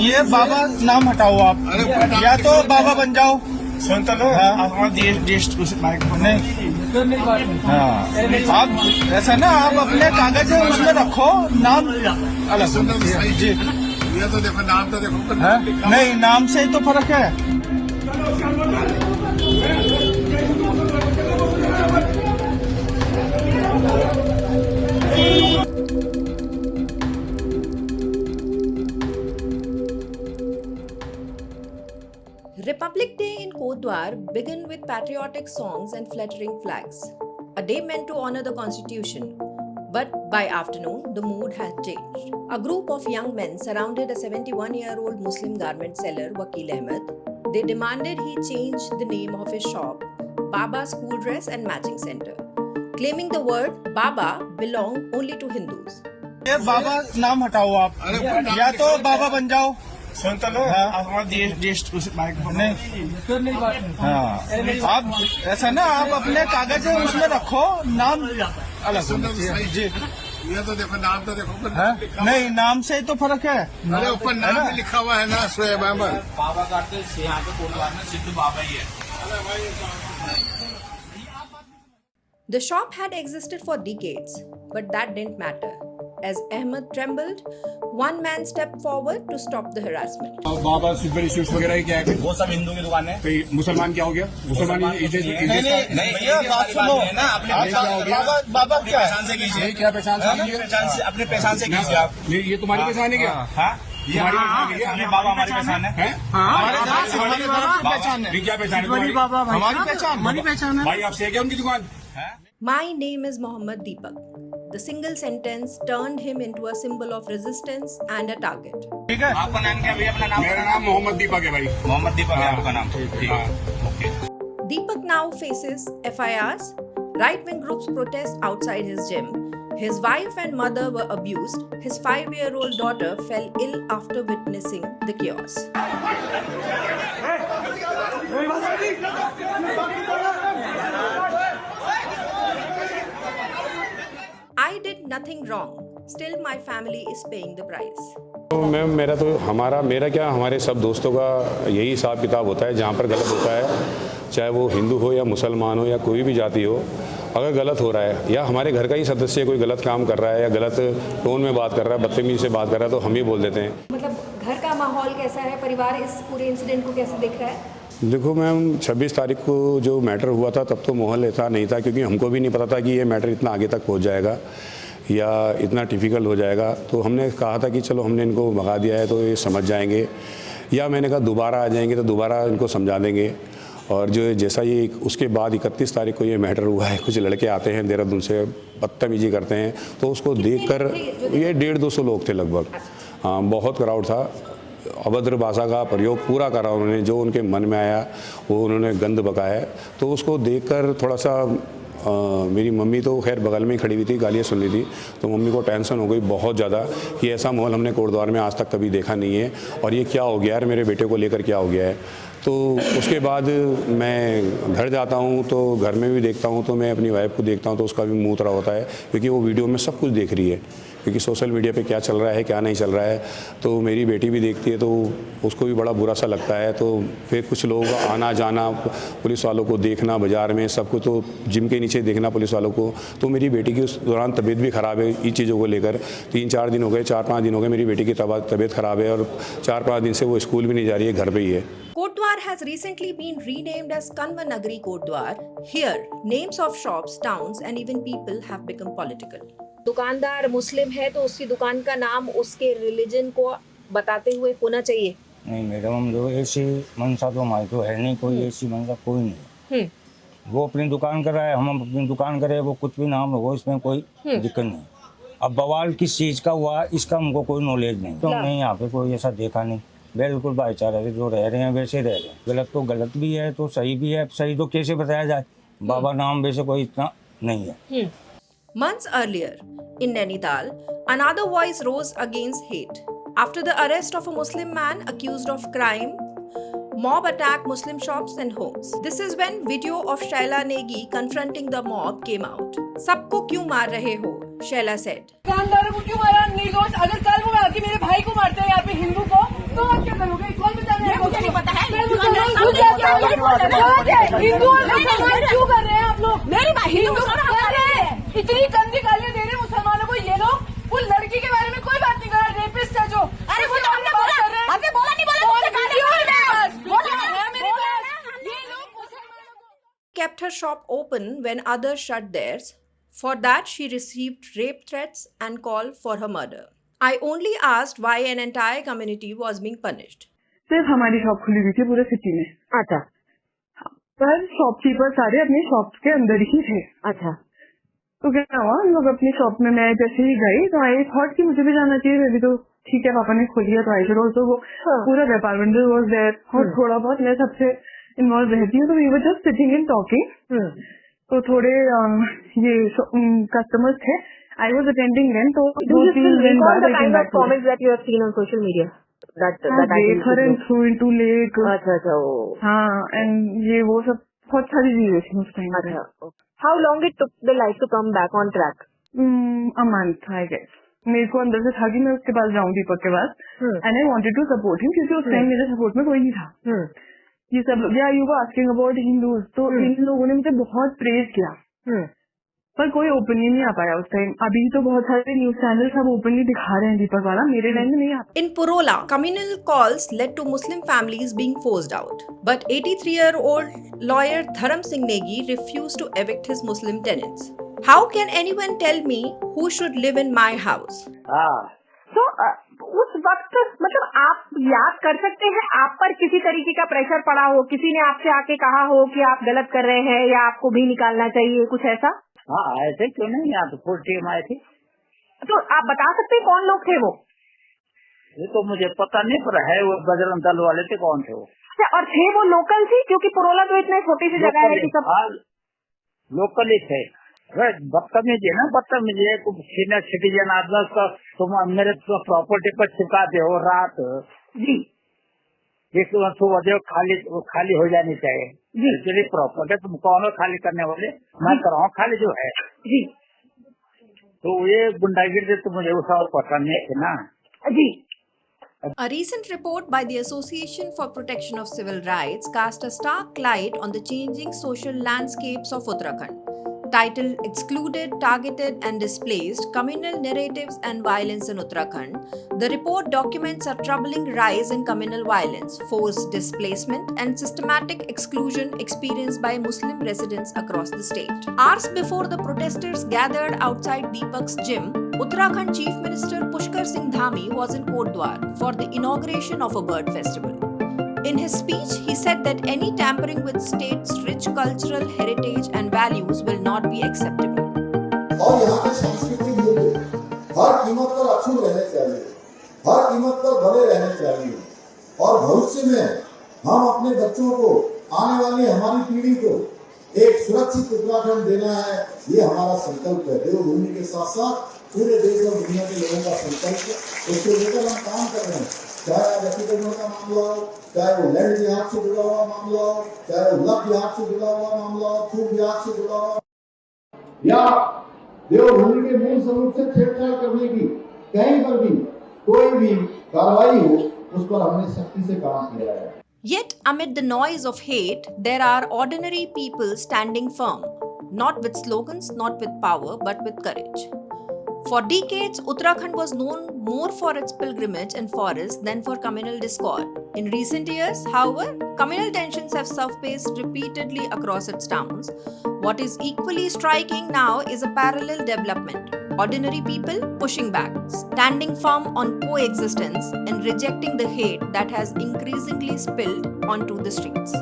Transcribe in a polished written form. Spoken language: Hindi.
ये बाबा नाम हटाओ आप, या तो बाबा बन जाओ। सुन तो लो, हमारा देश उस बाइक को नहीं। हाँ, आप ऐसा ना, आप अपने कागज उसमें रखो, नाम अलग। जी, ये तो देखो, नाम तो देखो। नहीं, नाम से ही तो फर्क है। Republic Day in Kotdwar began with patriotic songs and fluttering flags, a day meant to honor the constitution. But by afternoon, the mood had changed. A group of young men surrounded a 71-year-old Muslim garment seller, Wakil Ahmed. They demanded he change the name of his shop, Baba School Dress and Matching Center, claiming the word Baba belong only to Hindus. ये बाबा नाम हटाओ आप, या तो बाबा बन जाओ। सुन तो लो, हमारा देश उस बाइक को नहीं। हाँ, आप ऐसा ना, आप अपने कागज उसमें रखो, नाम अलग। जी, ये तो देखो, नाम तो देखो। नहीं, नाम से ही तो फर्क है। अरे ऊपर नाम भी लिखा हुआ है ना, शोएब अहमद। बाबा करते यहाँ पे कोटद्वार में सिद्ध बाबा ही है। The shop had existed for decades, but that didn't matter. As Ahmed trembled, one man stepped forward to stop the harassment. Baba super sweets वगैरह क्या है? वो सब हिंदू की दुकान है। मुसलमान क्या हो गया? मुसलमान नहीं, भैया बात सुनो। ना, अपने बाबा क्या है? पहचान से कीजिए। क्या पहचान से? अपने पहचान से कीजिए आप। ये तुम्हारी पहचान है क्या? हाँ, ये बाबा हमारी पहचान है। हमारी पहचान है। क्या पहचान है? हमारी पहचान है। भाई आपसे है क्या उनकी दुकान? My name is Mohammed Deepak. The single sentence turned him into a symbol of resistance and a target. ठीक है। आपका नाम क्या है भैया? अपना नाम? मेरा नाम मोहम्मद दीपक है भाई। मोहम्मद दीपक है आपका नाम। ठीक। Deepak now faces FIRs. Right-wing groups protest outside his gym. His wife and mother were abused. His 5-year-old daughter fell ill after witnessing the chaos. I did nothing wrong. Still, my family is paying the price. तो मैम, मेरा क्या, हमारे सब दोस्तों का यही हिसाब किताब होता है। जहाँ पर गलत होता है, चाहे वो हिंदू हो या मुसलमान हो या कोई भी जाति हो, अगर गलत हो रहा है या हमारे घर का ही सदस्य कोई गलत काम कर रहा है या गलत टोन में बात कर रहा है, बदतमीजी से बात कर रहा है, तो हम ही बोल देते हैं। मतलब घर का माहौल कैसा है? परिवार इस पूरे इंसिडेंट को कैसे देख रहा है? देखो मैम, 26 तारीख को जो मैटर हुआ था तब तो माहौल ऐसा नहीं था, क्योंकि हमको भी नहीं पता था कि ये मैटर इतना आगे तक पहुंच जाएगा या इतना डिफ़िकल्ट हो जाएगा। तो हमने कहा था कि चलो हमने इनको भगा दिया है तो ये समझ जाएंगे, या मैंने कहा दोबारा आ जाएंगे तो दोबारा इनको समझा देंगे। और जो जैसा ये उसके बाद 31 तारीख को ये मैटर हुआ है, कुछ लड़के आते हैं देहरादून से, बदतमीजी करते हैं, तो उसको देखकर ये 150-200 लोग थे लगभग। हाँ, बहुत क्राउड था। अभद्र भाषा का प्रयोग पूरा करा उन्होंने, जो उनके मन में आया वो उन्होंने गंद बकाया। तो उसको देखकर थोड़ा सा मेरी मम्मी तो खैर बगल में ही खड़ी हुई थी, गालियाँ सुन रही थी, तो मम्मी को टेंशन हो गई बहुत ज़्यादा कि ऐसा माहौल हमने कोटद्वार में आज तक कभी देखा नहीं है, और ये क्या हो गया यार, मेरे बेटे को लेकर क्या हो गया है। तो उसके बाद मैं घर जाता हूँ तो घर में भी देखता हूँ, तो मैं अपनी वाइफ को देखता हूँ तो उसका भी मुँह उतरा होता है, क्योंकि वो वीडियो में सब कुछ देख रही है, क्योंकि सोशल मीडिया पे क्या चल रहा है क्या नहीं चल रहा है। तो मेरी बेटी भी देखती है तो उसको भी बड़ा बुरा सा लगता है। तो फिर कुछ लोग आना जाना, पुलिस वालों को देखना बाज़ार में, सबको तो जिम के नीचे देखना पुलिस वालों को। तो मेरी बेटी की उस दौरान तबीयत भी ख़राब है इन चीज़ों को लेकर। 3-4 दिन हो गए, 4-5 दिन हो गए मेरी बेटी की तबीयत ख़राब है, और 4-5 दिन से वो स्कूल भी नहीं जा रही है, घर पर ही है। Kotdwar has recently been renamed as Kanva Nagari Kotdwar. Here, names of shops, towns and even people have become political. दुकानदार मुस्लिम है तो उसकी दुकान का नाम उसके रिलीजन को बताते हुए होना चाहिए। नहीं मैडम, हम जो ऐसी मनसा तो हमारी तो है नहीं, कोई ऐसी मनसा कोई नहीं। वो अपनी दुकान कर रहा है, हम अपनी दुकान करें, वो कुछ भी नाम हो, इसमें कोई दिक्कत नहीं। अब बवाल किस चीज़ का हुआ इसका हमको कोई नॉलेज नहीं, तो हमने यहाँ पे कोई ऐसा देखा नहीं। बिल्कुल भाईचारा से जो रह रहे हैं वैसे रह रहे हैं। गलत तो गलत भी है तो सही भी है, सही तो कैसे बताया जाए, बाबा नाम वैसे कोई इतना नहीं है। Months earlier, in Nainital, another voice rose against hate. After the arrest of a Muslim man accused of crime, mob attacked Muslim shops and homes. This is when video of Shaila Negi confronting the mob came out. सबको क्यों मार रहे हो? Shaila said. दुकानदारों को क्यों मारा निर्दोष? अगर कल वो आके मेरे भाई को मारते हैं यहाँ पे हिंदू को, तो आप क्या करोगे? कौन बता रहे हैं? मुझे नहीं पता है। हिंदू और मुसलमान क्यों कर रहे हैं आप लोग? मेरी बात हिंदू मुसलमान कर रहे हैं, इतनी गंदी गालियां दे रहे हैं मुसलमानों को ये लोग। वो लड़की के बारे में कोई बात नहीं कर रहा, रेपिस्ट है जो। अरे वो तो हमने बोला, हमने बोला नहीं बोला मुझसे गाली वीडियो बोल रहे हैं। है बोला मेरे पास। ये लोग मुसलमानों को Kept her shop open when others shut theirs. For that, she received rape threats and call for her murder. I only asked why an entire community was being punished. सिर्फ हमारी शॉप खुली हुई थी पूरे सिटी में। अच्छा पर शॉपकीपर सारे अपने शॉप के अंदर ही थे। अच्छा तो क्या हुआ, हम लोग अपनी शॉप में, मैं जैसे ही गई तो आई थॉट कि मुझे भी जाना चाहिए, अभी तो ठीक है पापा ने खोल दिया तो आई शुड ऑल्सो गो। पूरा डिपार्टमेंट वाज देयर और थोड़ा बहुत मैं सबसे इन्वॉल्व रहती हूँ, तो we were just sitting and talking. तो थोड़े ये कस्टमर्स थे, आई वाज अटेंडिंग देम। तो 2-3 दिन बाद comments that you have seen on social media that through into lake. अच्छा हाँ, एंड ये वो सब बहुत सारी चीजें थी उस टाइम पे। how long it took the life to come back on track? A month, I guess. मेरे को अंदर से था कि मैं उसके पास जाऊँ, दीपक के पास, and I wanted to support him, क्योंकि उस टाइम मेरे सपोर्ट में कोई नहीं था। ये सब लोग, you were asking about Hindus, तो इन लोगों ने मुझे बहुत प्रेज किया, पर कोई ओपनली नहीं आ पाया उस टाइम। अभी तो बहुत सारे न्यूज चैनल सब ओपनली दिखा रहे हैं दीपक वाला, मेरे टाइम में नहीं आता। In Purola, communal calls led to Muslim families being forced out. But 83-year-old lawyer Dharam Singh Negi refused to evict his Muslim tenants. How can anyone tell me who should live in my house? तो उस वक्त मतलब आप याद कर सकते हैं आप पर किसी तरीके का प्रेशर पड़ा हो, किसी ने आपसे आके कहा हो कि आप गलत कर रहे हैं या आपको भी निकालना चाहिए, कुछ ऐसा? हाँ आए थे, क्यों नहीं, यहाँ तो फुल टीम आए थे। तो आप बता सकते हैं कौन लोग थे वो? ये तो मुझे पता नहीं, पर है वो बजरंग दल वाले थे, कौन थे वो? और थे वो लोकल थी? क्योंकि पुरोला तो इतने छोटी सी जगह है कि सब लोकल ही थे। बदतमीजी है ना, बदतमीजी है। सीनियर सिटीजन आदमी का तुम मेरे प्रॉपर्टी पर छिपाते हो रात जी, जिसको सुबह दे खाली हो जानी चाहिए जी। प्रॉपर्टी तुम कौन हो खाली करने वाले? मैं कराऊँ खाली जो है जी। तो ये गुंडागिरी तो मुझे उस और पता नहीं है ना जी। A recent report by the Association for Protection of Civil Rights cast a stark light on the changing social landscapes of Uttarakhand. Titled Excluded, Targeted and Displaced, Communal Narratives and Violence in Uttarakhand, the report documents a troubling rise in communal violence, forced displacement and systematic exclusion experienced by Muslim residents across the state. Hours before the protesters gathered outside Deepak's gym, Uttarakhand Chief Minister Pushkar Singh Dhami was in Kotdwar for the inauguration of a bird festival. In his speech, he said that any tampering with state's rich cultural heritage and values will not be acceptable. और यहाँ के सांस्कृतिक मूल्य हर कीमत पर अक्षुण्ण रहने चाहिए, हर कीमत पर बने रहने चाहिए, और भविष्य में हम अपने बच्चों को, आने वाली हमारी पीढ़ी को एक सुरक्षित उत्तराखंड देना है, ये हमारा संकल्प है। देवभूमि के साथ साथ पूरे देश और दुनिया के लोगों का संकल्प है, उसको लेकर हम काम कर रहे हैं। चाहे आज अतिक्रमण का मामला हो, चाहे वो लैंड विभाग से जुड़ा हुआ मामला हो, चाहे वो लव विभाग से जुड़ा हुआ मामला हो, थूक विभाग से जुड़ा हुआ, या देवभूमि के मूल स्वरूप से छेड़छाड़ करने की कहीं पर भी कोई भी कार्रवाई हो, उस पर हमने सख्ती से काम किया है। Yet, amid the noise of hate, there are ordinary people standing firm, not with slogans, not with power, but with courage. For decades, Uttarakhand was known more for its pilgrimage and forests than for communal discord. In recent years, however, communal tensions have surfaced repeatedly across its towns. What is equally striking now is a parallel development. Ordinary people pushing back, standing firm on coexistence, and rejecting the hate that has increasingly spilled onto the streets.